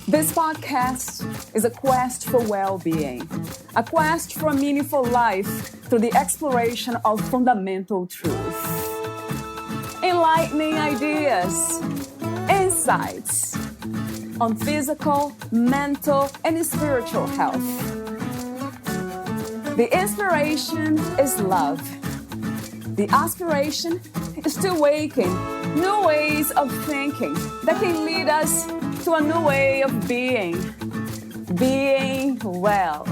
This podcast is a quest for well-being, a quest for a meaningful life through the exploration of fundamental truth. Enlightening ideas, insights on physical, mental, and spiritual health. The inspiration is love. The aspiration is to awaken new ways of thinking that can lead us to a new way of being well.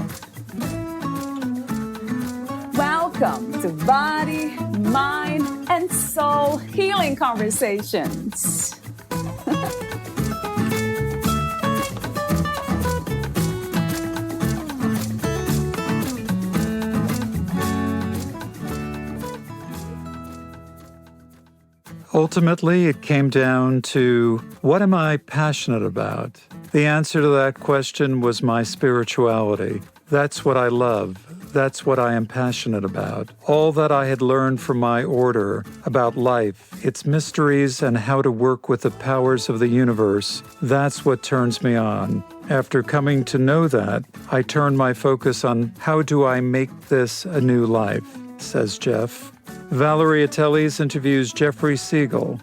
Welcome to Body, Mind, and Soul Healing Conversations. Ultimately, it came down to, what am I passionate about? The answer to that question was my spirituality. That's what I love. That's what I am passionate about. All that I had learned from my order about life, its mysteries, and how to work with the powers of the universe, that's what turns me on. After coming to know that, I turned my focus on how do I make this a new life, says Jeff. Valeria Teles interviews Jeffrey Segal,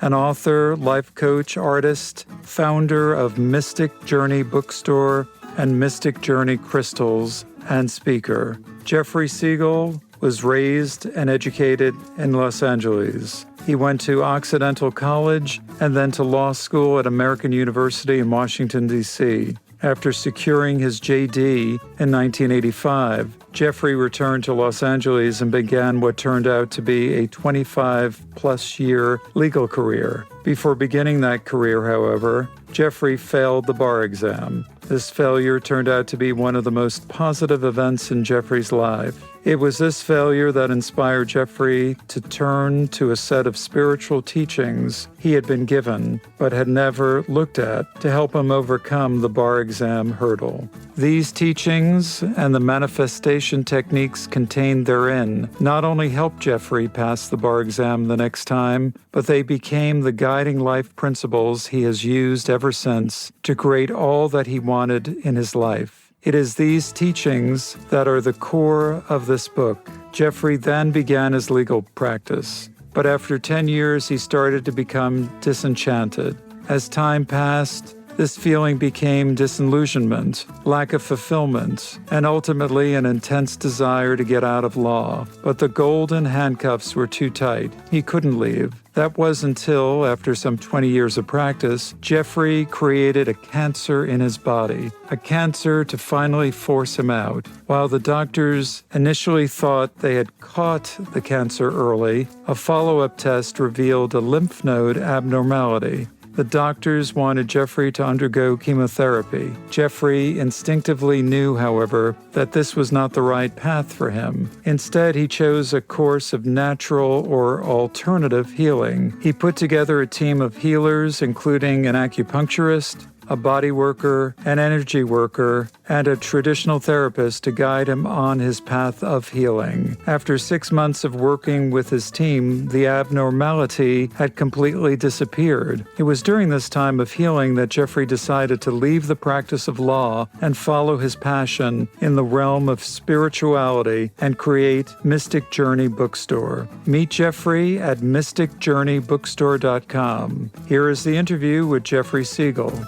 an author, life coach, artist, founder of Mystic Journey Bookstore and Mystic Journey Crystals, and speaker. Jeffrey Segal was raised and educated in Los Angeles. He went to Occidental College and then to law school at American University in Washington, D.C. After securing his JD in 1985, Jeffrey returned to Los Angeles and began what turned out to be a 25-plus year legal career. Before beginning that career, however, Jeffrey failed the bar exam. This failure turned out to be one of the most positive events in Jeffrey's life. It was this failure that inspired Jeffrey to turn to a set of spiritual teachings he had been given but had never looked at to help him overcome the bar exam hurdle. These teachings and the manifestation techniques contained therein not only helped Jeffrey pass the bar exam the next time, but they became the guiding life principles he has used ever since to create all that he wanted in his life. It is these teachings that are the core of this book. Jeffrey then began his legal practice, but after 10 years, he started to become disenchanted. As time passed, this feeling became disillusionment, lack of fulfillment, and ultimately an intense desire to get out of law. But the golden handcuffs were too tight. He couldn't leave. That was until, after some 20 years of practice, Jeffrey created a cancer in his body, a cancer to finally force him out. While the doctors initially thought they had caught the cancer early, a follow-up test revealed a lymph node abnormality. The doctors wanted Jeffrey to undergo chemotherapy. Jeffrey instinctively knew, however, that this was not the right path for him. Instead, he chose a course of natural or alternative healing. He put together a team of healers, including an acupuncturist, a body worker, an energy worker, and a traditional therapist to guide him on his path of healing. After 6 months of working with his team, the abnormality had completely disappeared. It was during this time of healing that Jeffrey decided to leave the practice of law and follow his passion in the realm of spirituality and create Mystic Journey Bookstore. Meet Jeffrey at mysticjourneybookstore.com. Here is the interview with Jeffrey Segal.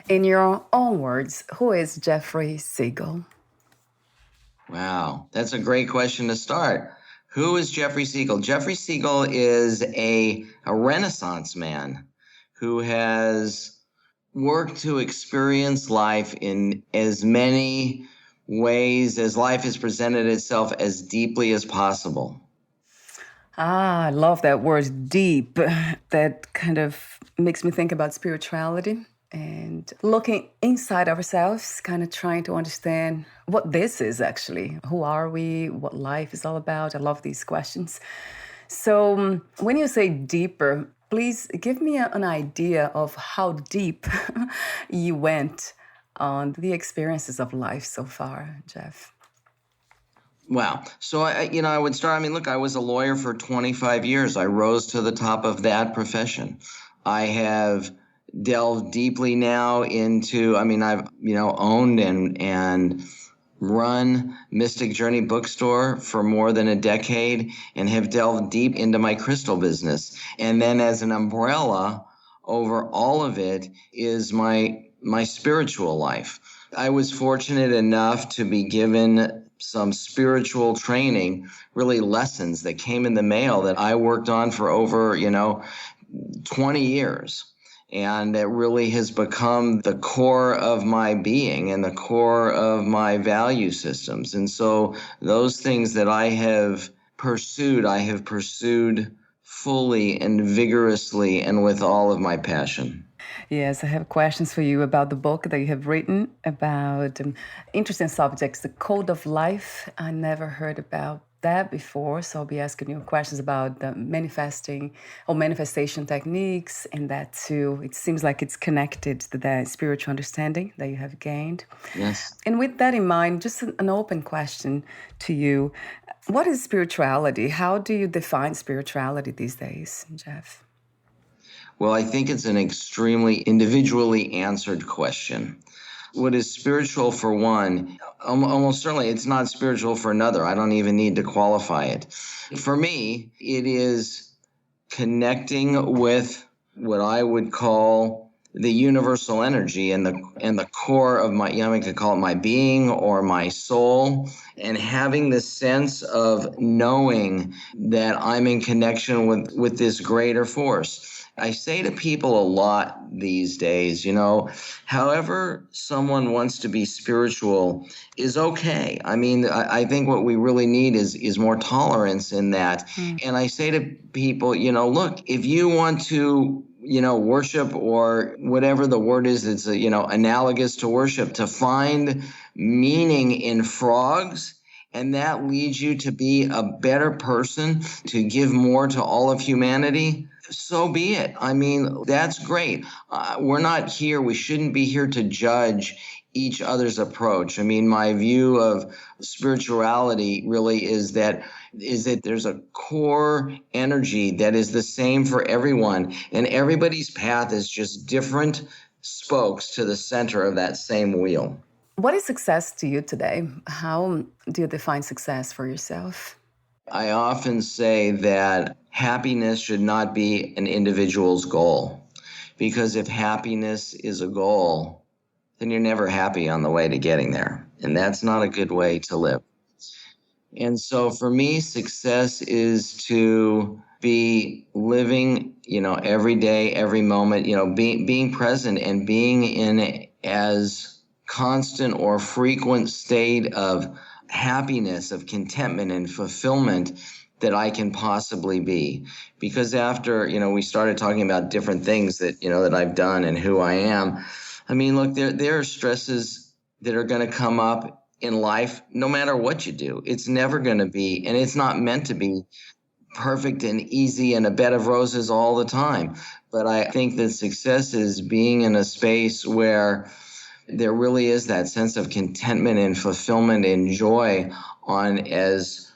In your own words, who is Jeffrey Segal? Wow, that's a great question to start. Who is Jeffrey Segal? Jeffrey Segal is a Renaissance man who has worked to experience life in as many ways as life has presented itself as deeply as possible. I love that word, deep. That kind of makes me think about spirituality and looking inside ourselves, kind of trying to understand what this is actually. Who are we? What life is all about? I love these questions. So when you say deeper, please give me an idea of how deep you went on the experiences of life so far, Jeff. Wow. So I would start. I mean, look, I was a lawyer for 25 years. I rose to the top of that profession. I have delved deeply now into, I mean, I've, owned and run Mystic Journey Bookstore for more than a decade and have delved deep into my crystal business. And then as an umbrella over all of it is my spiritual life. I was fortunate enough to be given some spiritual training, really lessons that came in the mail that I worked on for over, 20 years. And it really has become the core of my being and the core of my value systems. And so those things that I have pursued fully and vigorously and with all of my passion. Yes, I have questions for you about the book that you have written about interesting subjects, the code of life. I never heard about that before, so I'll be asking you questions about the manifestation techniques, and that too. It seems like it's connected to the spiritual understanding that you have gained. Yes. And with that in mind, just an open question to you. What is spirituality? How do you define spirituality these days, Jeff? Well, I think it's an extremely individually answered question. What is spiritual for one, almost certainly it's not spiritual for another. I don't even need to qualify it. For me, it is connecting with what I would call the universal energy and the core of my, I could call it my being or my soul, and having the sense of knowing that I'm in connection with this greater force. I say to people a lot these days, however someone wants to be spiritual is okay. I mean, I think what we really need is more tolerance in that. And I say to people, look, if you want to, worship or whatever the word is, it's, analogous to worship, to find meaning in frogs, and that leads you to be a better person, to give more to all of humanity, so be it. I mean, that's great. We shouldn't be here to judge each other's approach. I mean, my view of spirituality really is that there's a core energy that is the same for everyone, and everybody's path is just different spokes to the center of that same wheel. What is success to you today? How do you define success for yourself? I often say that happiness should not be an individual's goal, because if happiness is a goal, then you're never happy on the way to getting there. And that's not a good way to live. And so for me, success is to be living, every day, every moment, being present and being in as constant or frequent state of happiness, of contentment and fulfillment that I can possibly be. Because after, we started talking about different things that, that I've done and who I am. I mean, look, there are stresses that are going to come up in life no matter what you do. It's never going to be, and it's not meant to be perfect and easy and a bed of roses all the time. But I think that success is being in a space where there really is that sense of contentment and fulfillment and joy on as,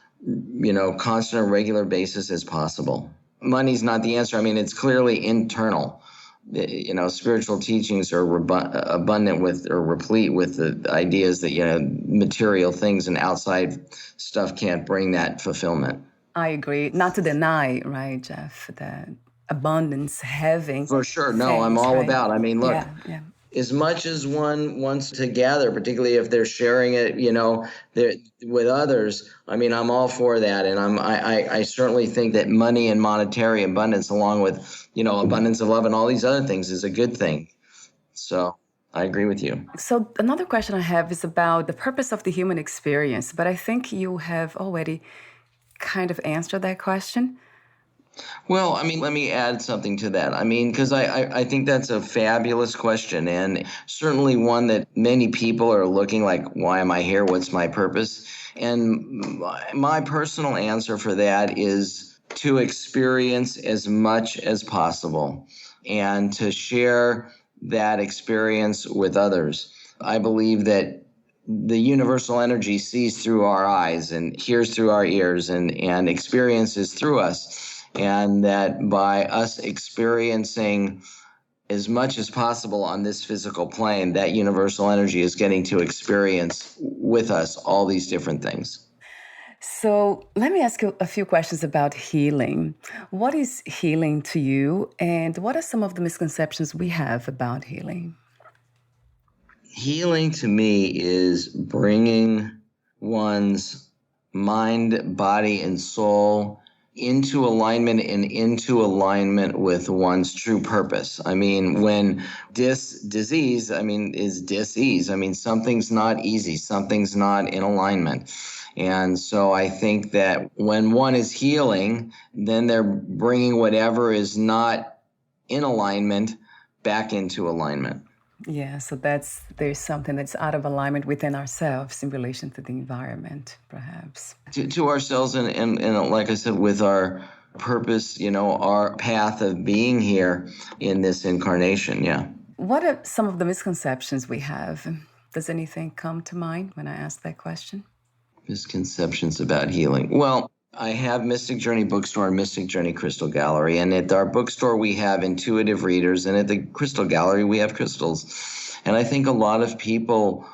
constant and regular basis as possible. Money's not the answer. I mean, it's clearly internal. Spiritual teachings are abundant with or replete with the ideas that, material things and outside stuff can't bring that fulfillment. I agree. Not to deny, right, Jeff, the abundance, having. For sure. No, things, I'm all right? about. I mean, look. Yeah. As much as one wants to gather, particularly if they're sharing it, with others, I mean, I'm all for that. And I certainly think that money and monetary abundance, along with, abundance of love and all these other things, is a good thing. So I agree with you. So another question I have is about the purpose of the human experience, but I think you have already kind of answered that question. Well, I mean, let me add something to that. I mean, because I think that's a fabulous question, and certainly one that many people are looking like, why am I here? What's my purpose? And my personal answer for that is to experience as much as possible and to share that experience with others. I believe that the universal energy sees through our eyes and hears through our ears and experiences through us. And that by us experiencing as much as possible on this physical plane, that universal energy is getting to experience with us all these different things. So let me ask you a few questions about healing. What is healing to you, and what are some of the misconceptions we have about healing? Healing to me is bringing one's mind, body, and soul into alignment with one's true purpose. I mean, when disease, is dis-ease. I mean, something's not easy. Something's not in alignment. And so I think that when one is healing, then they're bringing whatever is not in alignment back into alignment. Yeah, so there's something that's out of alignment within ourselves in relation to the environment, perhaps. To ourselves and like I said, with our purpose, our path of being here in this incarnation, yeah. What are some of the misconceptions we have? Does anything come to mind when I ask that question? Misconceptions about healing. Well, I have Mystic Journey Bookstore and Mystic Journey Crystal Gallery. And at our bookstore, we have intuitive readers. And at the Crystal Gallery, we have crystals. And I think a lot of people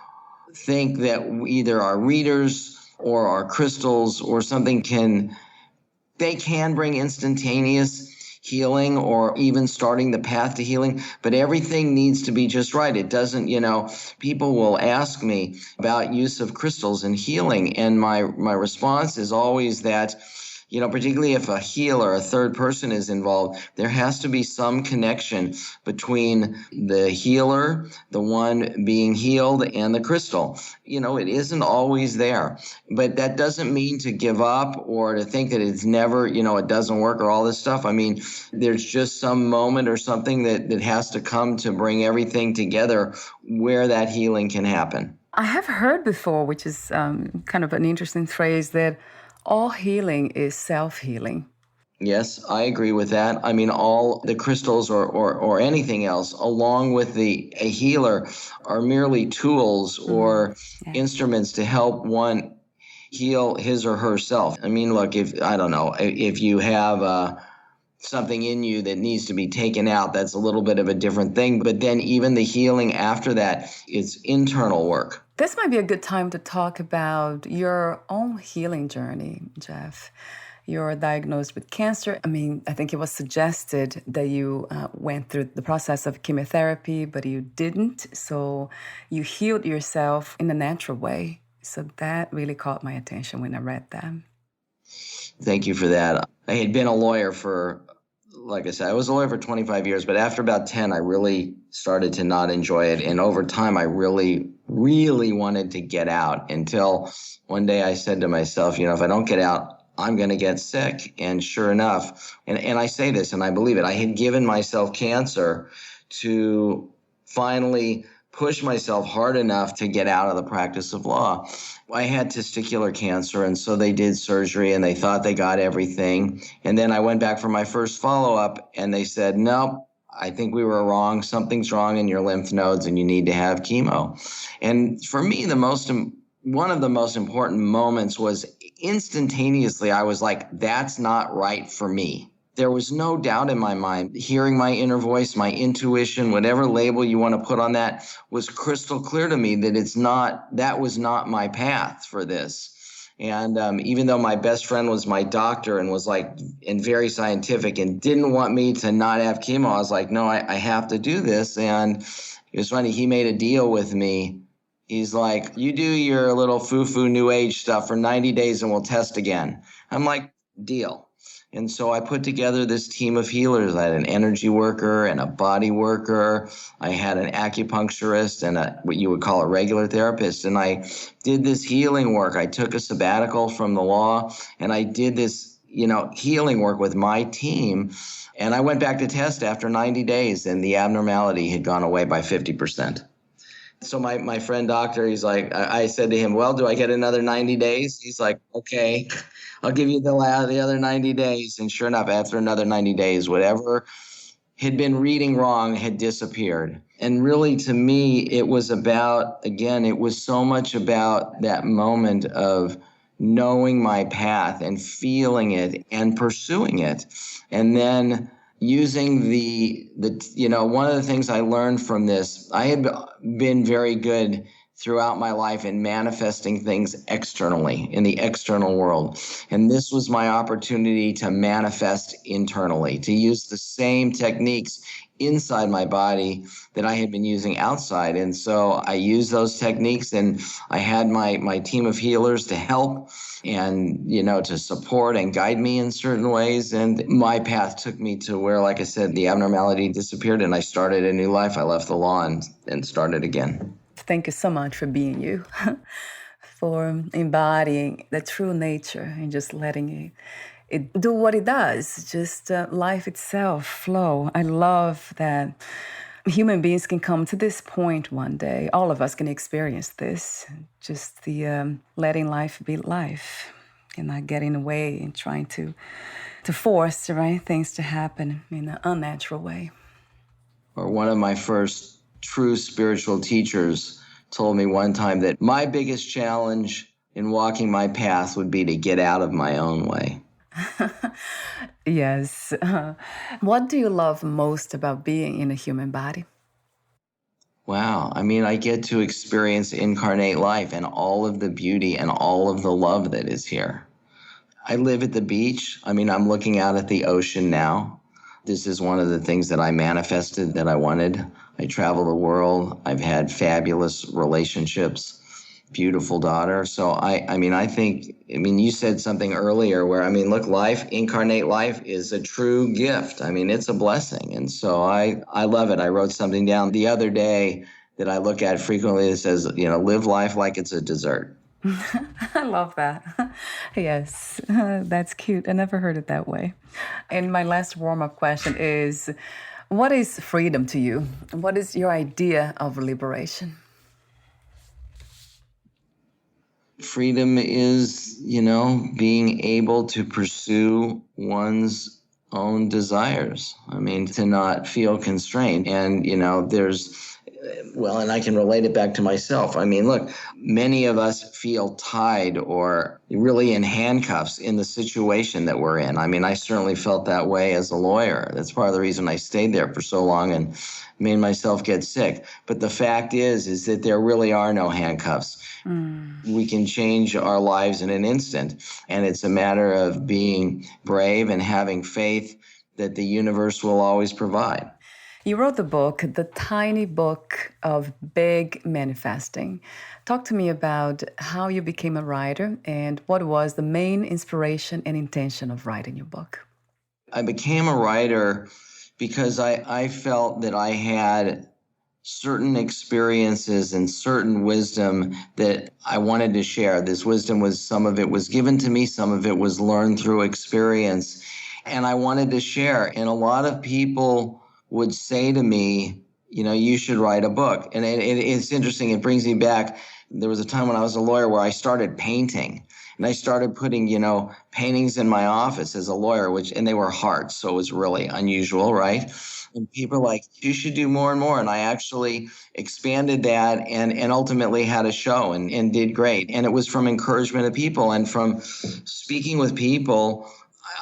think that either our readers or our crystals or something can bring instantaneous healing or even starting the path to healing, but everything needs to be just right. It doesn't, people will ask me about use of crystals and healing, and my response is always that, particularly if a healer, a third person is involved, there has to be some connection between the healer, the one being healed, and the crystal. It isn't always there, but that doesn't mean to give up or to think that it's never, it doesn't work or all this stuff. I mean, there's just some moment or something that has to come to bring everything together where that healing can happen. I have heard before, which is kind of an interesting phrase, that all healing is self-healing. Yes, I agree with that. I mean, all the crystals or anything else, along with a healer, are merely tools or instruments to help one heal his or herself. I mean, look, if you have something in you that needs to be taken out, that's a little bit of a different thing. But then even the healing after that, it's internal work. This might be a good time to talk about your own healing journey, Jeff. You're diagnosed with cancer. I think it was suggested that you went through the process of chemotherapy, but you didn't. So you healed yourself in a natural way. So that really caught my attention when I read that. Thank you for that. I had been a lawyer like I said, I was a lawyer for 25 years, but after about 10, I really started to not enjoy it. And over time, I really, really wanted to get out until one day I said to myself, if I don't get out, I'm going to get sick. And sure enough, and I say this and I believe it, I had given myself cancer to finally push myself hard enough to get out of the practice of law. I had testicular cancer, and so they did surgery, and they thought they got everything. And then I went back for my first follow-up, and they said, nope, I think we were wrong. Something's wrong in your lymph nodes, and you need to have chemo. And for me, one of the most important moments was instantaneously, I was like, that's not right for me. There was no doubt in my mind. Hearing my inner voice, my intuition, whatever label you want to put on that, was crystal clear to me that that was not my path for this. And even though my best friend was my doctor and was and very scientific and didn't want me to not have chemo, I was like, no, I have to do this. And it was funny. He made a deal with me. He's like, you do your little foo-foo new age stuff for 90 days and we'll test again. I'm like, deal. And so I put together this team of healers. I had an energy worker and a body worker. I had an acupuncturist and what you would call a regular therapist. And I did this healing work. I took a sabbatical from the law and I did this, healing work with my team. And I went back to test after 90 days and the abnormality had gone away by 50%. So my friend doctor, he's like, I said to him, well, do I get another 90 days? He's like, okay, I'll give you the other 90 days. And sure enough, after another 90 days, whatever had been reading wrong had disappeared. And really, to me, it was about, again, it was so much about that moment of knowing my path and feeling it and pursuing it. And then using one of the things I learned from this, I had been very good throughout my life in manifesting things externally in the external world. And this was my opportunity to manifest internally, to use the same techniques inside my body that I had been using outside. And so I used those techniques, and I had my team of healers to help and, to support and guide me in certain ways. And my path took me to where, like I said, the abnormality disappeared and I started a new life. I left the law and started again. Thank you so much for being you, for embodying the true nature and just letting it do what it does, just life itself flow. I love that human beings can come to this point one day. All of us can experience this, just the letting life be life and not getting away and trying to force the right things to happen in an unnatural way. Or one of my first true spiritual teachers told me one time that my biggest challenge in walking my path would be to get out of my own way. Yes. What do you love most about being in a human body? Wow. I mean, I get to experience incarnate life and all of the beauty and all of the love that is here. I live at the beach. I mean, I'm looking out at the ocean now. This is one of the things that I manifested that I wanted. I travel the world. I've had fabulous relationships, beautiful daughter. So I think you said something earlier where, look, life, incarnate life is a true gift. It's a blessing. And so I love it. I wrote something down the other day that I look at frequently that says, live life like it's a dessert. I love that. Yes, that's cute. I never heard it that way. And my last warm-up question is, what is freedom to you? What is your idea of liberation? Freedom is, being able to pursue one's own desires. To not feel constrained. And, and I can relate it back to myself. Look, many of us feel tied or really in handcuffs in the situation that we're in. I certainly felt that way as a lawyer. That's part of the reason I stayed there for so long and made myself get sick. But the fact is that there really are no handcuffs. We can change our lives in an instant. And it's a matter of being brave and having faith that the universe will always provide. You wrote the book, The Tiny Book of Big Manifesting. Talk to me about how you became a writer and what was the main inspiration and intention of writing your book. I became a writer because I felt that I had certain experiences and certain wisdom that I wanted to share. This wisdom some of it was given to me, some of it was learned through experience, and I wanted to share. And a lot of people would say to me, you should write a book. And it's interesting. It brings me back. There was a time when I was a lawyer where I started painting. And I started putting, paintings in my office as a lawyer, and they were hearts. So it was really unusual, right? And people were like, you should do more and more. And I actually expanded that and ultimately had a show and did great. And it was from encouragement of people and from speaking with people.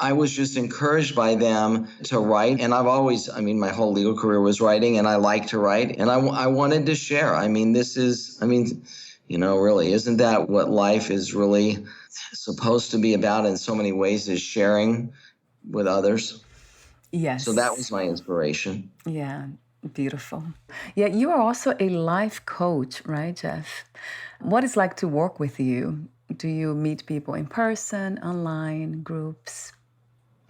I was just encouraged by them to write. And I've always, my whole legal career was writing, and I like to write. And I wanted to share. Really, isn't that what life is really supposed to be about in so many ways, is sharing with others? Yes. So that was my inspiration. Yeah, beautiful. Yeah, you are also a life coach, right, Jeff? What is it like to work with you? Do you meet people in person, online, groups?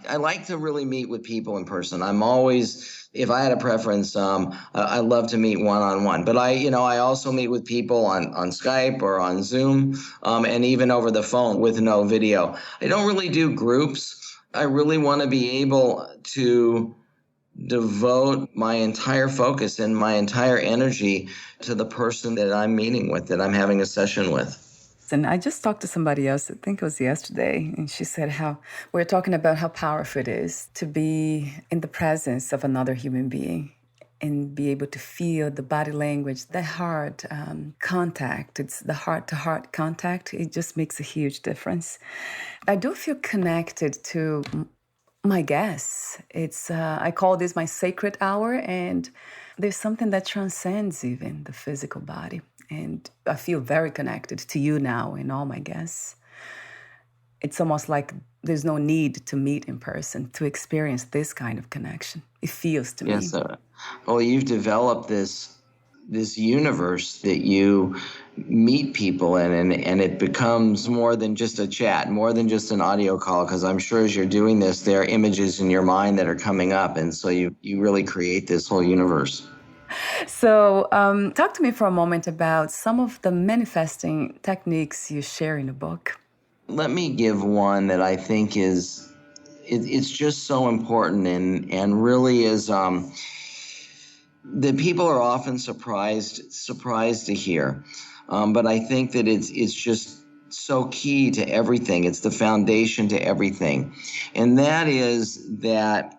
I like to really meet with people in person. I'm always, if I had a preference, I love to meet one-on-one. But I also meet with people on Skype or on Zoom, and even over the phone with no video. I don't really do groups. I really want to be able to devote my entire focus and my entire energy to the person that I'm meeting with, that I'm having a session with. And I just talked to somebody else, I think it was yesterday, and she said how we're talking about how powerful it is to be in the presence of another human being and be able to feel the body language, the heart contact. It's the heart-to-heart contact. It just makes a huge difference. I do feel connected to my guests. I call this my sacred hour, and there's something that transcends even the physical body. And I feel very connected to you now and all my guests. It's almost like there's no need to meet in person to experience this kind of connection. It feels to me. Yes, well, you've developed this universe that you meet people in, and it becomes more than just a chat, more than just an audio call, because I'm sure as you're doing this, there are images in your mind that are coming up, and so you really create this whole universe. So talk to me for a moment about some of the manifesting techniques you share in the book. Let me give one that I think it's just so important and really is that people are often surprised to hear. But I think that it's just so key to everything. It's the foundation to everything. And that is that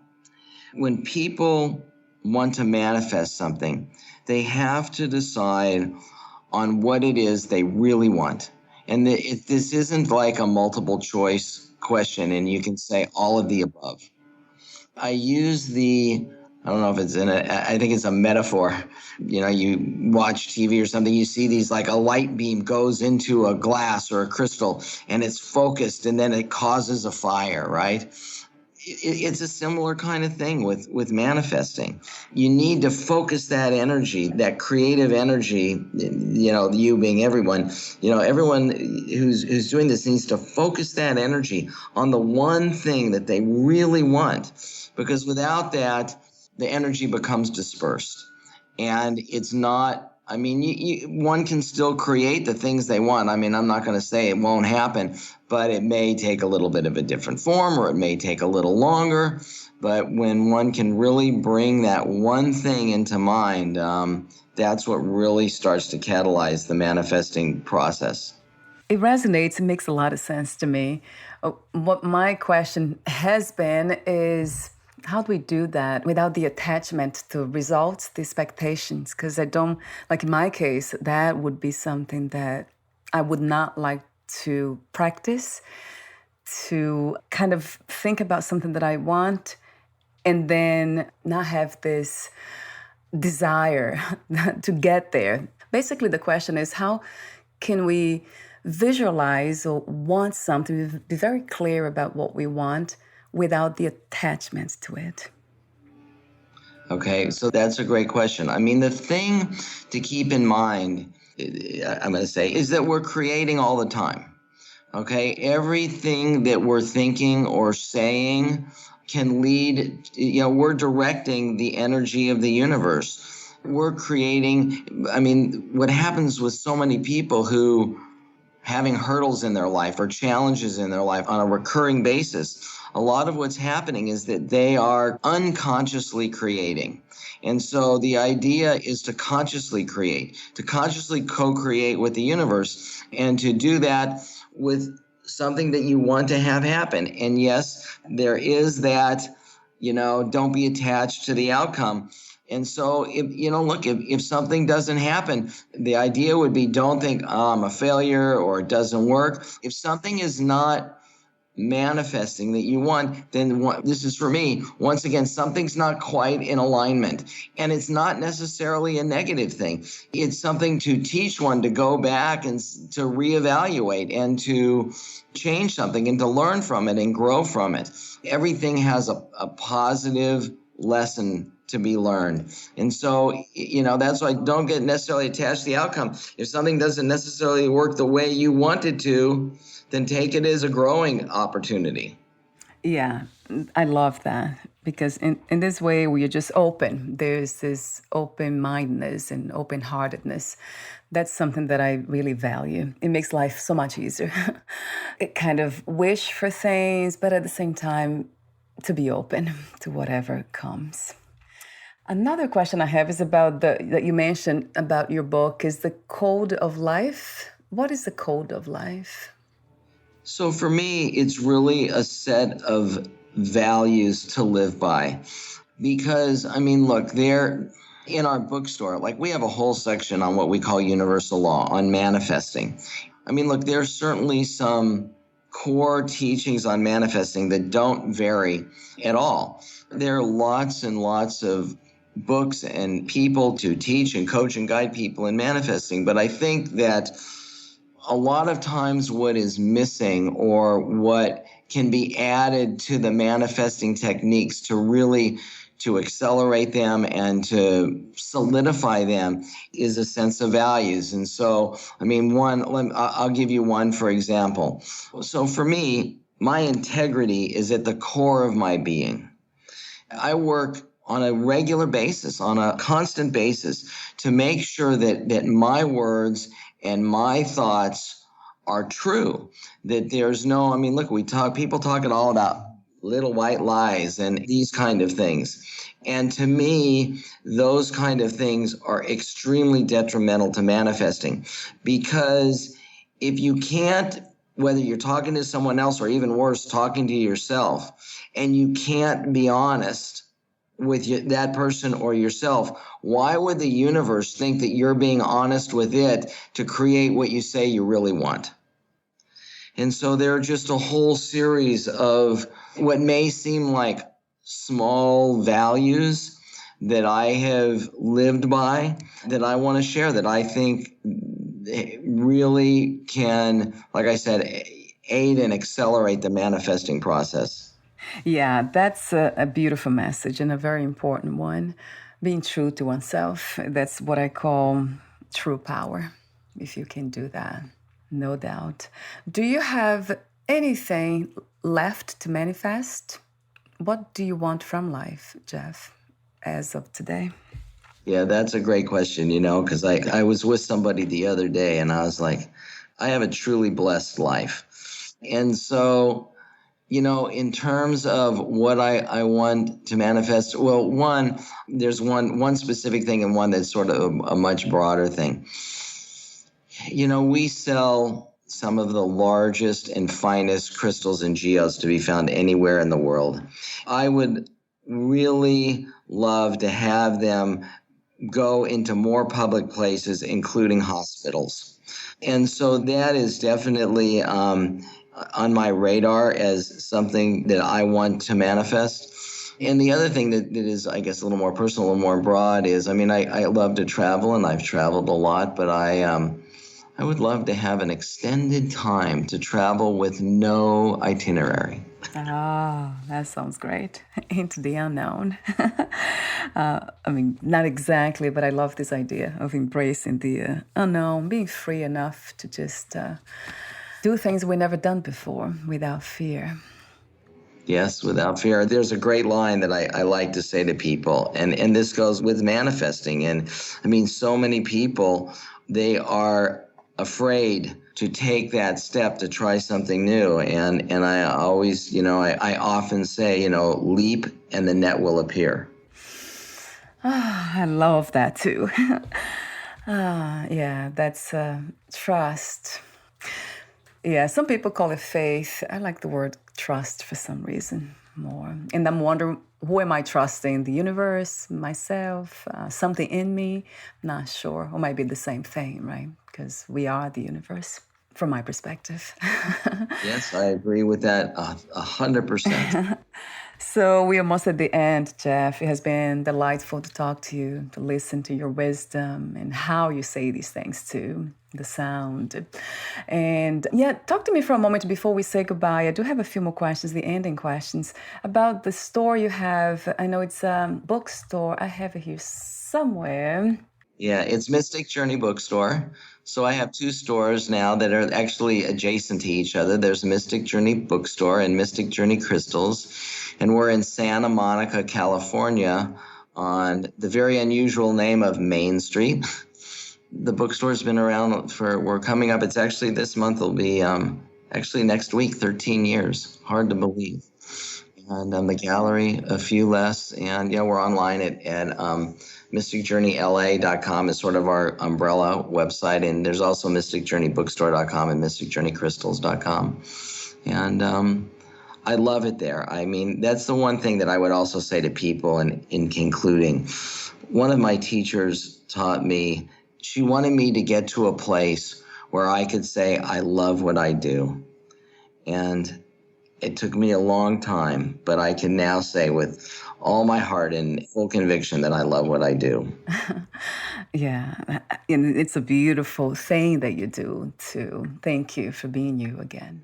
when people want to manifest something, they have to decide on what it is they really want. And this isn't like a multiple choice question and you can say all of the above. I use I don't know if it's I think it's a metaphor. You know, you watch TV or something, you see these like a light beam goes into a glass or a crystal and it's focused and then it causes a fire, right? It's a similar kind of thing with manifesting. You need to focus that energy, that creative energy, you know, you being everyone, you know, everyone who's doing this needs to focus that energy on the one thing that they really want. Because without that, the energy becomes dispersed. And it's not, I mean, one can still create the things they want. I mean, I'm not going to say it won't happen, but it may take a little bit of a different form or it may take a little longer. But when one can really bring that one thing into mind, that's what really starts to catalyze the manifesting process. It resonates. It makes a lot of sense to me. What my question has been is, how do we do that without the attachment to results, the expectations? Because I don't, like in my case, that would be something that I would not like to practice, to kind of think about something that I want and then not have this desire to get there. Basically, the question is, how can we visualize or want something, be very clear about what we want without the attachments to it? Okay, so that's a great question. I mean, the thing to keep in mind, I'm going to say, is that we're creating all the time. Okay, everything that we're thinking or saying can lead, you know, we're directing the energy of the universe. We're creating, I mean, what happens with so many people who having hurdles in their life or challenges in their life on a recurring basis, a lot of what's happening is that they are unconsciously creating. And so the idea is to consciously create, to consciously co-create with the universe, and to do that with something that you want to have happen. And yes, there is that, you know, don't be attached to the outcome. And so, if something doesn't happen, the idea would be don't think, I'm a failure or it doesn't work. If something is not manifesting that you want, then this is for me. Once again, something's not quite in alignment. And it's not necessarily a negative thing. It's something to teach one to go back and to reevaluate and to change something and to learn from it and grow from it. Everything has a positive lesson to be learned. And so, that's why don't get necessarily attached to the outcome. If something doesn't necessarily work the way you want it to, then take it as a growing opportunity. Yeah, I love that, because in this way we are just open. There's this open-mindedness and open-heartedness. That's something that I really value. It makes life so much easier. It kind of wish for things, but at the same time, to be open to whatever comes. Another question I have is about that you mentioned about your book is the code of life. What is the code of life? So for me, it's really a set of values to live by. Because, I mean, look, there in our bookstore, like we have a whole section on what we call universal law, on manifesting. I mean, look, there's certainly some core teachings on manifesting that don't vary at all. There are lots and lots of books and people to teach and coach and guide people in manifesting. But I think that a lot of times what is missing or what can be added to the manifesting techniques to really to accelerate them and to solidify them is a sense of values. And so, I mean, I'll give you one, for example. So for me, my integrity is at the core of my being. I work on a regular basis, on a constant basis, to make sure that my words and my thoughts are true. That there's no, I mean, look, people talking all about little white lies and these kind of things. And to me, those kind of things are extremely detrimental to manifesting, because if you can't, whether you're talking to someone else or even worse, talking to yourself, and you can't be honest with that person or yourself, why would the universe think that you're being honest with it to create what you say you really want? And so there are just a whole series of what may seem like small values that I have lived by that I want to share, that I think really can, like I said, aid and accelerate the manifesting process. Yeah, that's a beautiful message and a very important one. Being true to oneself, that's what I call true power, if you can do that, no doubt. Do you have anything left to manifest? What do you want from life, Jeff, as of today? Yeah, that's a great question, because I was with somebody the other day and I was like, I have a truly blessed life. And so, in terms of what I want to manifest, well, there's one specific thing and one that's sort of a much broader thing. We sell some of the largest and finest crystals and geodes to be found anywhere in the world. I would really love to have them go into more public places, including hospitals. And so that is definitely on my radar as something that I want to manifest. And the other thing that is, I guess, a little more personal, a little more broad is, I mean, I love to travel and I've traveled a lot, but I would love to have an extended time to travel with no itinerary. Oh, that sounds great. Into the unknown. I mean, not exactly, but I love this idea of embracing the unknown, being free enough to just do things we've never done before without fear. Yes, without fear. There's a great line that I like to say to people, and this goes with manifesting. And I mean, so many people, they are afraid to take that step to try something new. And I always, I often say, leap and the net will appear. I love that too. Yeah, that's trust. Yeah, some people call it faith. I like the word trust for some reason more. And I'm wondering, who am I trusting? The universe, myself, something in me? Not sure. Or might be the same thing, right? Because we are the universe, from my perspective. Yes, I agree with that 100%. So we're almost at the end, Jeff. It has been delightful to talk to you, to listen to your wisdom and how you say these things too, the sound. And yeah, talk to me for a moment before we say goodbye. I do have a few more questions, the ending questions, about the store you have. I know it's a bookstore. I have it here somewhere. Yeah, it's Mystic Journey Bookstore. So I have two stores now that are actually adjacent to each other. There's Mystic Journey Bookstore and Mystic Journey Crystals. And we're in Santa Monica, California, on the very unusual name of Main Street. The bookstore's been around we're coming up, it's actually this month, will be actually next week, 13 years. Hard to believe. and the gallery a few less. And yeah, we're online at mysticjourneyla.com is sort of our umbrella website. And there's also mysticjourneybookstore.com and mysticjourneycrystals.com. And I love it there. I mean, that's the one thing that I would also say to people in concluding. One of my teachers taught me, she wanted me to get to a place where I could say, I love what I do. And it took me a long time, but I can now say with all my heart and full conviction that I love what I do. Yeah, and it's a beautiful thing that you do, too. Thank you for being you again.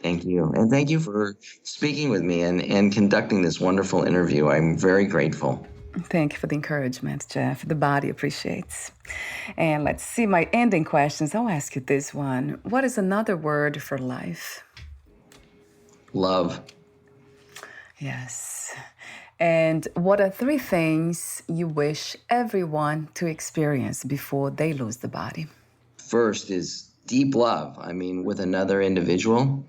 Thank you. And thank you for speaking with me and conducting this wonderful interview. I'm very grateful. Thank you for the encouragement, Jeff. The body appreciates. And let's see my ending questions. I'll ask you this one. What is another word for life? Love. Yes. And what are 3 things you wish everyone to experience before they lose the body? First is deep love, with another individual.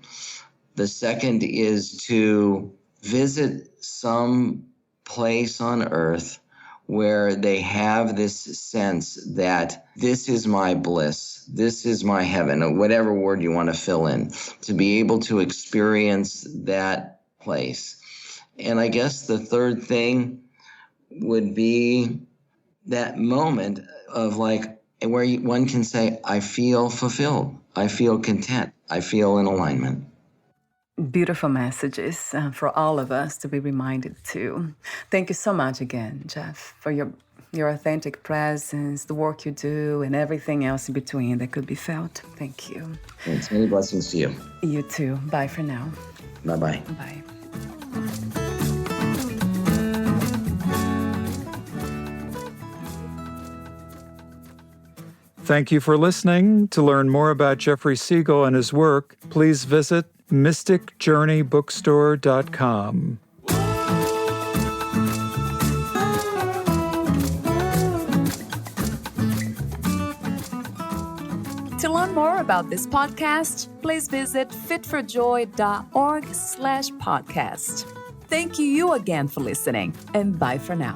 The second is to visit some place on earth where they have this sense that this is my bliss, this is my heaven, or whatever word you want to fill in, to be able to experience that place. And I guess the third thing would be that moment of where one can say, I feel fulfilled, I feel content, I feel in alignment. Beautiful messages for all of us to be reminded to. Thank you so much again, Jeff, for your authentic presence, the work you do, and everything else in between that could be felt. Thank you. Thanks. Many blessings to you. You too. Bye for now. Bye-bye. Bye. Thank you for listening. To learn more about Jeffrey Segal and his work, please visit mysticjourneybookstore.com. To learn more about this podcast, please visit fitforjoy.org/podcast. Thank you again for listening, and bye for now.